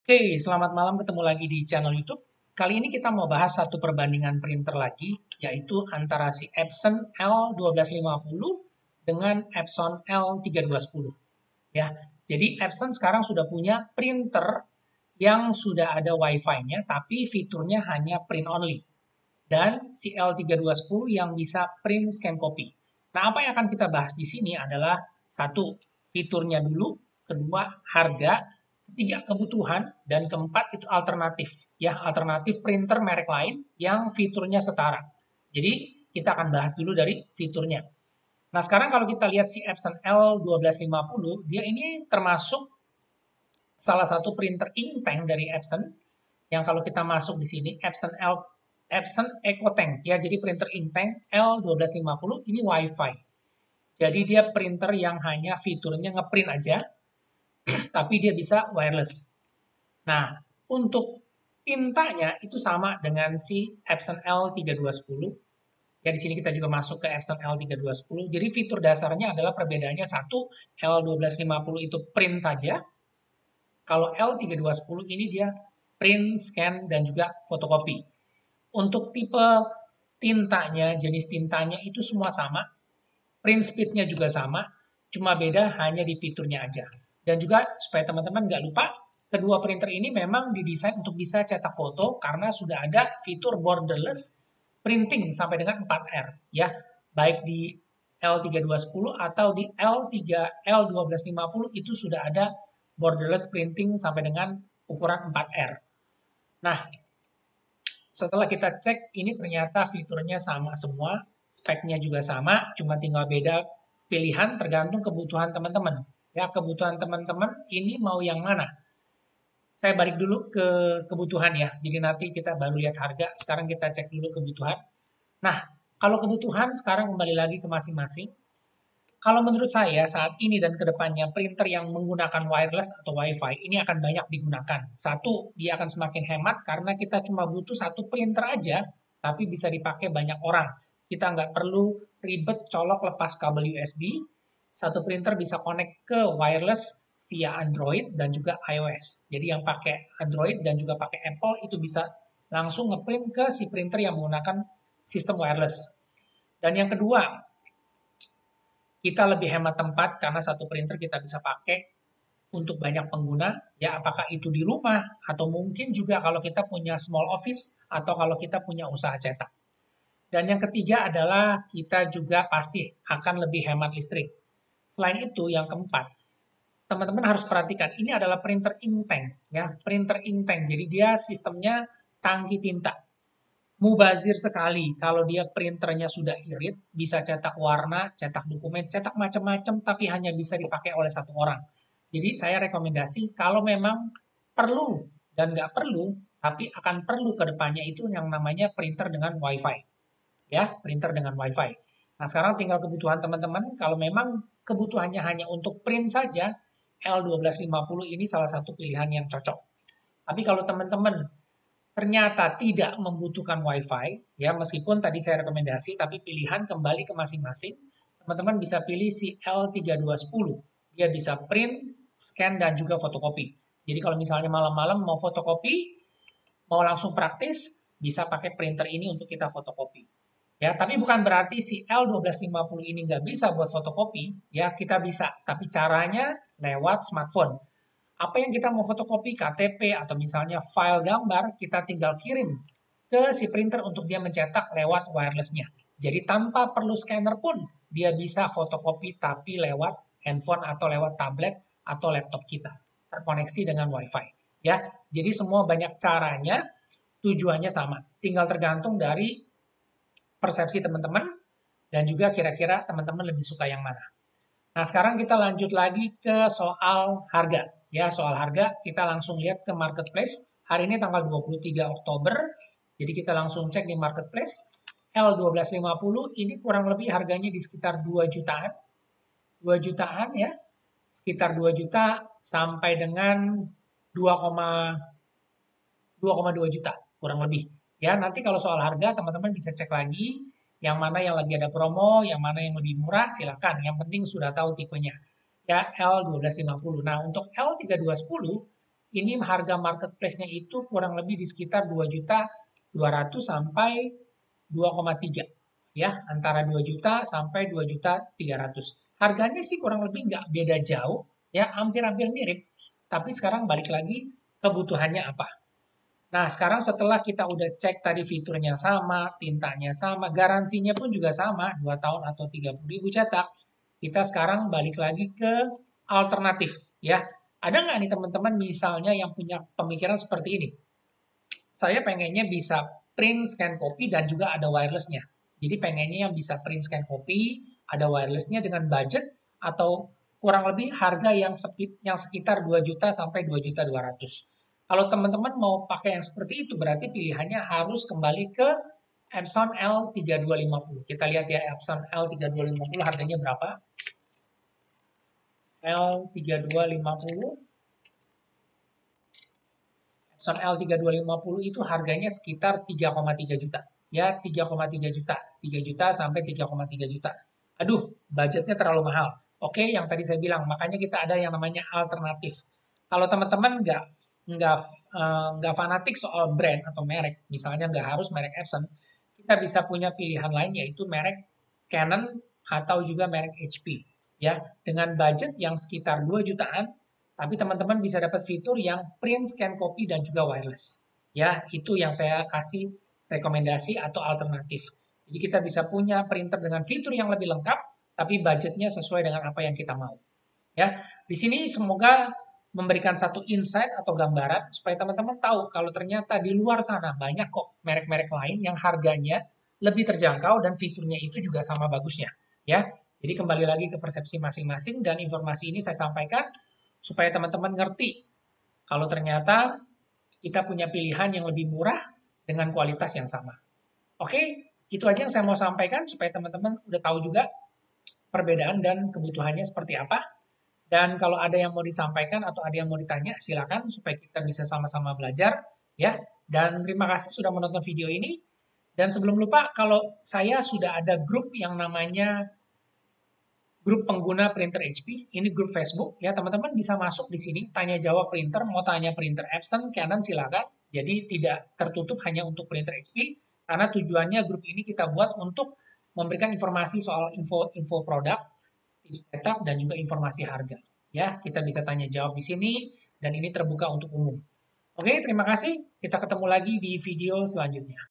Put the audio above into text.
Oke, selamat malam, ketemu lagi di channel YouTube. Kali ini kita mau bahas satu perbandingan printer lagi, yaitu antara si Epson L1250 dengan Epson L3210. Ya, jadi Epson sekarang sudah punya printer yang sudah ada Wi-Fi-nya, tapi fiturnya hanya print only. Dan si L3210 yang bisa print scan copy. Nah, apa yang akan kita bahas di sini adalah satu, fiturnya dulu, kedua, harga, ketiga, kebutuhan, dan keempat itu alternatif. Ya, alternatif printer merek lain yang fiturnya setara. Jadi, kita akan bahas dulu dari fiturnya. Nah, sekarang kalau kita lihat si Epson L1250, dia ini termasuk salah satu printer inktank dari Epson yang kalau kita masuk di sini Epson EcoTank ya, jadi printer inktank L1250 ini WiFi. Jadi dia printer yang hanya fiturnya ngeprint aja, tapi dia bisa wireless. Nah, untuk tintanya itu sama dengan si Epson L3210. Ya, di sini kita juga masuk ke Epson L3210. Jadi fitur dasarnya adalah perbedaannya satu, L1250 itu print saja. Kalau L3210 ini dia print, scan, dan juga fotokopi. Untuk tipe tintanya, jenis tintanya itu semua sama. Print speednya juga sama, cuma beda hanya di fiturnya aja. Dan juga supaya teman-teman nggak lupa, kedua printer ini memang didesain untuk bisa cetak foto karena sudah ada fitur borderless printing sampai dengan 4R ya. Baik di L3210 atau di L1250 itu sudah ada borderless printing sampai dengan ukuran 4R. Nah, setelah kita cek ini ternyata fiturnya sama semua, speknya juga sama, cuma tinggal beda pilihan tergantung kebutuhan teman-teman. Ya, kebutuhan teman-teman ini mau yang mana? Saya balik dulu ke kebutuhan ya. Jadi nanti kita baru lihat harga. Sekarang kita cek dulu kebutuhan. Nah, kalau kebutuhan sekarang kembali lagi ke masing-masing. Kalau menurut saya saat ini dan kedepannya printer yang menggunakan wireless atau WiFi ini akan banyak digunakan. Satu, dia akan semakin hemat karena kita cuma butuh satu printer aja, tapi bisa dipakai banyak orang. Kita nggak perlu ribet colok lepas kabel USB. Satu printer bisa connect ke wireless via Android dan juga iOS. Jadi yang pakai Android dan juga pakai Apple itu bisa langsung ngeprint ke si printer yang menggunakan sistem wireless. Dan yang kedua, kita lebih hemat tempat karena satu printer kita bisa pakai untuk banyak pengguna, ya apakah itu di rumah atau mungkin juga kalau kita punya small office atau kalau kita punya usaha cetak. Dan yang ketiga adalah kita juga pasti akan lebih hemat listrik. Selain itu, yang keempat, teman-teman harus perhatikan, ini adalah printer inktank, ya, printer inktank. Jadi dia sistemnya tangki tinta. Mubazir sekali kalau dia printernya sudah irit, bisa cetak warna, cetak dokumen, cetak macam-macam, tapi hanya bisa dipakai oleh satu orang. Jadi saya rekomendasi kalau memang perlu dan nggak perlu, tapi akan perlu ke depannya itu yang namanya printer dengan WiFi. Ya, printer dengan WiFi. Nah, sekarang tinggal kebutuhan teman-teman. Kalau memang kebutuhannya hanya untuk print saja, L1250 ini salah satu pilihan yang cocok. Tapi kalau teman-teman ternyata tidak membutuhkan WiFi, ya meskipun tadi saya rekomendasi, tapi pilihan kembali ke masing-masing. Teman-teman bisa pilih si L3210. Dia bisa print, scan, dan juga fotokopi. Jadi kalau misalnya malam-malam mau fotokopi, mau langsung praktis, bisa pakai printer ini untuk kita fotokopi. Ya, tapi bukan berarti si L1250 ini nggak bisa buat fotokopi, ya kita bisa, tapi caranya lewat smartphone. Apa yang kita mau fotokopi, KTP atau misalnya file gambar, kita tinggal kirim ke si printer untuk dia mencetak lewat wirelessnya. Jadi tanpa perlu scanner pun dia bisa fotokopi tapi lewat handphone atau lewat tablet atau laptop kita terkoneksi dengan WiFi. Ya, jadi semua banyak caranya, tujuannya sama. Tinggal tergantung dari persepsi teman-teman dan juga kira-kira teman-teman lebih suka yang mana. Nah, sekarang kita lanjut lagi ke soal harga. Ya, soal harga kita langsung lihat ke marketplace. Hari ini tanggal 23 Oktober. Jadi kita langsung cek di marketplace. L1250 ini kurang lebih harganya di sekitar 2 jutaan. 2 jutaan ya. Sekitar 2 juta sampai dengan 2,2 juta kurang lebih. Ya, nanti kalau soal harga teman-teman bisa cek lagi yang mana yang lagi ada promo, yang mana yang lebih murah, silakan. Yang penting sudah tahu tipenya. Ya, L1250. Nah, untuk L3210 ini harga marketplace-nya itu kurang lebih di sekitar 2.200.000 sampai 2,3, ya, antara 2 juta sampai 2.300.000. Harganya sih kurang lebih nggak beda jauh, ya, hampir-hampir mirip. Tapi sekarang balik lagi kebutuhannya apa. Nah, sekarang setelah kita udah cek tadi fiturnya sama, tintanya sama, garansinya pun juga sama, 2 tahun atau 30.000 cetak. Kita sekarang balik lagi ke alternatif, ya. Ada nggak nih teman-teman misalnya yang punya pemikiran seperti ini? Saya pengennya bisa print, scan, copy, dan juga ada wirelessnya. Jadi pengennya yang bisa print, scan, copy, ada wirelessnya dengan budget atau kurang lebih harga yang sekitar 2 juta sampai 2.200.000. Kalau teman-teman mau pakai yang seperti itu, berarti pilihannya harus kembali ke Epson L3250. Kita lihat ya, Epson L3250 harganya berapa? L3250. Epson L3250 itu harganya sekitar 3,3 juta. Ya, 3,3 juta. 3 juta sampai 3,3 juta. Aduh, budgetnya terlalu mahal. Oke, yang tadi saya bilang, makanya kita ada yang namanya alternatif. Kalau teman-teman nggak nggak fanatik soal brand atau merek, misalnya nggak harus merek Epson, kita bisa punya pilihan lain yaitu merek Canon atau juga merek HP. Ya, dengan budget yang sekitar 2 jutaan, tapi teman-teman bisa dapat fitur yang print, scan, copy, dan juga wireless. Ya, itu yang saya kasih rekomendasi atau alternatif. Jadi kita bisa punya printer dengan fitur yang lebih lengkap, tapi budgetnya sesuai dengan apa yang kita mau. Ya, di sini semoga memberikan satu insight atau gambaran supaya teman-teman tahu kalau ternyata di luar sana banyak kok merek-merek lain yang harganya lebih terjangkau dan fiturnya itu juga sama bagusnya. Ya, jadi kembali lagi ke persepsi masing-masing dan informasi ini saya sampaikan supaya teman-teman ngerti kalau ternyata kita punya pilihan yang lebih murah dengan kualitas yang sama. Oke, itu aja yang saya mau sampaikan supaya teman-teman udah tahu juga perbedaan dan kebutuhannya seperti apa. Dan kalau ada yang mau disampaikan atau ada yang mau ditanya, silakan supaya kita bisa sama-sama belajar, ya. Dan terima kasih sudah menonton video ini. Dan sebelum lupa, kalau saya sudah ada grup yang namanya grup pengguna printer HP, ini grup Facebook, ya teman-teman bisa masuk di sini, tanya jawab printer, mau tanya printer Epson, Canon silakan. Jadi tidak tertutup hanya untuk printer HP, karena tujuannya grup ini kita buat untuk memberikan informasi soal info produk, tips cetak, dan juga informasi harga. Ya, kita bisa tanya jawab di sini, dan ini terbuka untuk umum. Oke, terima kasih. Kita ketemu lagi di video selanjutnya.